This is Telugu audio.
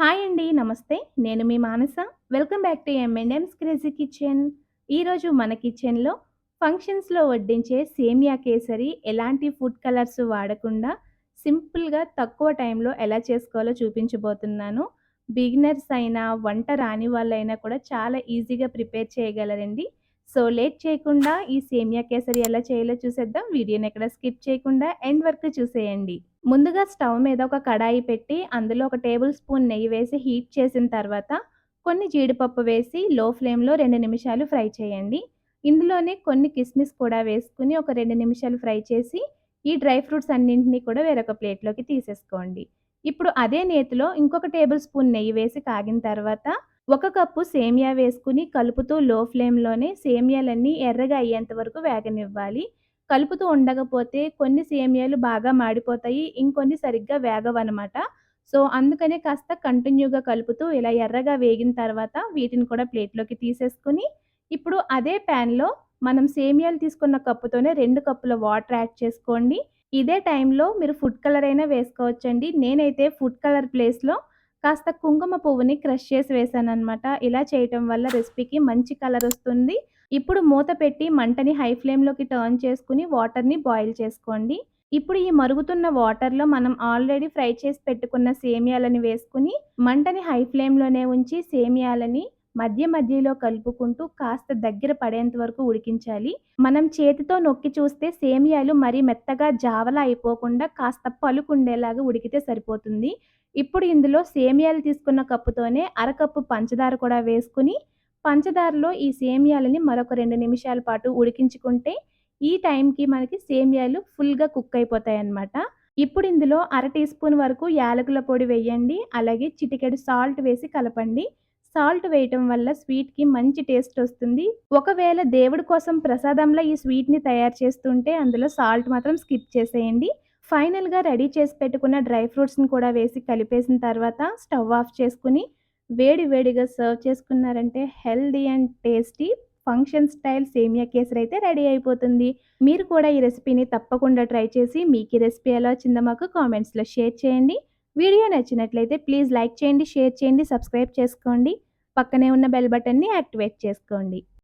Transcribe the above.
హాయ్ అండి. నమస్తే. నేను మీ Manasa. Welcome back to M and M's crazy kitchen. ఈరోజు మన కిచెన్‌లో ఫంక్షన్స్‌లో వడ్డించే సేమియా కేసరి ఎలాంటి ఫుడ్ కలర్స్ వాడకుండా సింపుల్‌గా తక్కువ టైంలో ఎలా చేసుకోవాలో చూపించబోతున్నాను. బిగినర్స్ అయినా, వంట రాని వాళ్ళైనా కూడా చాలా ఈజీగా ప్రిపేర్ చేయగలరండి. సో, లేట్ చేయకుండా ఈ సేమియా కేసరి ఎలా చేయాలో చూసేద్దాం. వీడియోని ఎక్కడ స్కిప్ చేయకుండా ఎండ్ వరకు చూసేయండి. ముందుగా స్టవ్ మీద ఒక కడాయి పెట్టి అందులో ఒక టేబుల్ స్పూన్ నెయ్యి వేసి హీట్ చేసిన తర్వాత కొన్ని జీడిపప్పు వేసి లో ఫ్లేమ్‌లో 2 నిమిషాలు ఫ్రై చేయండి. ఇందులోనే కొన్ని కిస్మిస్ కూడా వేసుకొని ఒక 2 నిమిషాలు ఫ్రై చేసి ఈ డ్రై ఫ్రూట్స్ అన్నింటిని కూడా వేరొక ప్లేట్‌లోకి తీసేసుకోండి. ఇప్పుడు అదే నేతిలో ఇంకొక టేబుల్ స్పూన్ నెయ్యి వేసి కాగిన తర్వాత ఒక కప్పు సేమియా వేసుకొని కలుపుతూ లో ఫ్లేమ్‌లోనే సేమియాలన్నీ ఎర్రగా అయ్యేంత వరకు వేగనివ్వాలి. కలుపుతూ ఉండకపోతే కొన్ని సేమియాలు బాగా మాడిపోతాయి. ఇంకొన్ని సరిగ్గా వేగవనమాట. సో, అందుకనే కాస్త కంటిన్యూగా కలుపుతూ ఇలా ఎర్రగా వేగిన తర్వాత వీటిని కూడా ప్లేట్‌లోకి తీసేసుకొని, ఇప్పుడు అదే ప్యాన్‌లో మనం సేమియాలు తీసుకున్న కప్పుతోనే 2 కప్పుల వాటర్ యాడ్ చేసుకోండి. ఇదే టైంలో మీరు ఫుడ్ కలర్ అయినా వేసుకోవచ్చండి. నేనైతే ఫుడ్ కలర్ ప్లేస్‌లో కాస్త కుంకుమ పువ్వుని క్రష్ చేసి వేశాననమాట. ఇలా చేయటం వల్ల రెసిపీకి మంచి కలరొస్తుంది. ఇప్పుడు మూత పెట్టి మంటని హై ఫ్లేమ్‌లోకి టర్న్ చేసుకొని వాటర్‌ని బాయిల్ చేసుకోండి. ఇప్పుడు ఈ మరుగుతున్న వాటర్‌లో మనం ఆల్రెడీ ఫ్రై చేసి పెట్టుకున్న సేమియాలని వేసుకొని, మంటని హై ఫ్లేమ్‌లోనే ఉంచి సేమియాలని మధ్య మధ్యలో కలుపుకుంటూ కాస్త దగ్గర పడేంత వరకు ఉడికించాలి. మనం చేతితో నొక్కి చూస్తే సేమియాలు మరీ మెత్తగా జావలా అయిపోకుండా కాస్త పలుకుండేలాగా ఉడికితే సరిపోతుంది. ఇప్పుడు ఇందులో సేమియాలు తీసుకున్న కప్పుతోనే అరకప్పు పంచదార కూడా వేసుకొని పంచదారలో ఈ సేమియాలని మరొక 2 నిమిషాల పాటు ఉడికించుకుంటే, ఈ టైంకి మనకి సేమియాలు ఫుల్‌గా కుక్ అయిపోతాయన్నమాట. ఇప్పుడు ఇందులో అర టీ స్పూన్ వరకు యాలకుల పొడి వేయండి. అలాగే చిటికెడు సాల్ట్ వేసి కలపండి. సాల్ట్ వేయటం వల్ల స్వీట్‌కి మంచి టేస్ట్ వస్తుంది. ఒకవేళ దేవుడి కోసం ప్రసాదంలా ఈ స్వీట్‌ని తయారు చేస్తుంటే అందులో సాల్ట్ మాత్రం స్కిప్ చేసేయండి. ఫైనల్‌గా రెడీ చేసి పెట్టుకున్న డ్రై ఫ్రూట్స్‌ని కూడా వేసి కలిపేసిన తర్వాత స్టవ్ ఆఫ్ చేసుకొని వేడి వేడిగా సర్వ్ చేసుకున్నారంటే healthy and tasty function style సేమియా కేసరి అయితే రెడీ అయిపోతుంది. మీరు కూడా ఈ రెసిపీని తప్పకుండా ట్రై చేసి మీకు ఈ రెసిపీ ఎలా వచ్చిందో మాకు కామెంట్స్‌లో షేర్ చేయండి. వీడియో నచ్చినట్లయితే ప్లీజ్ లైక్ చేయండి, షేర్ చేయండి, సబ్స్క్రైబ్ చేసుకోండి. పక్కనే ఉన్న బెల్ బటన్‌ని యాక్టివేట్ చేసుకోండి.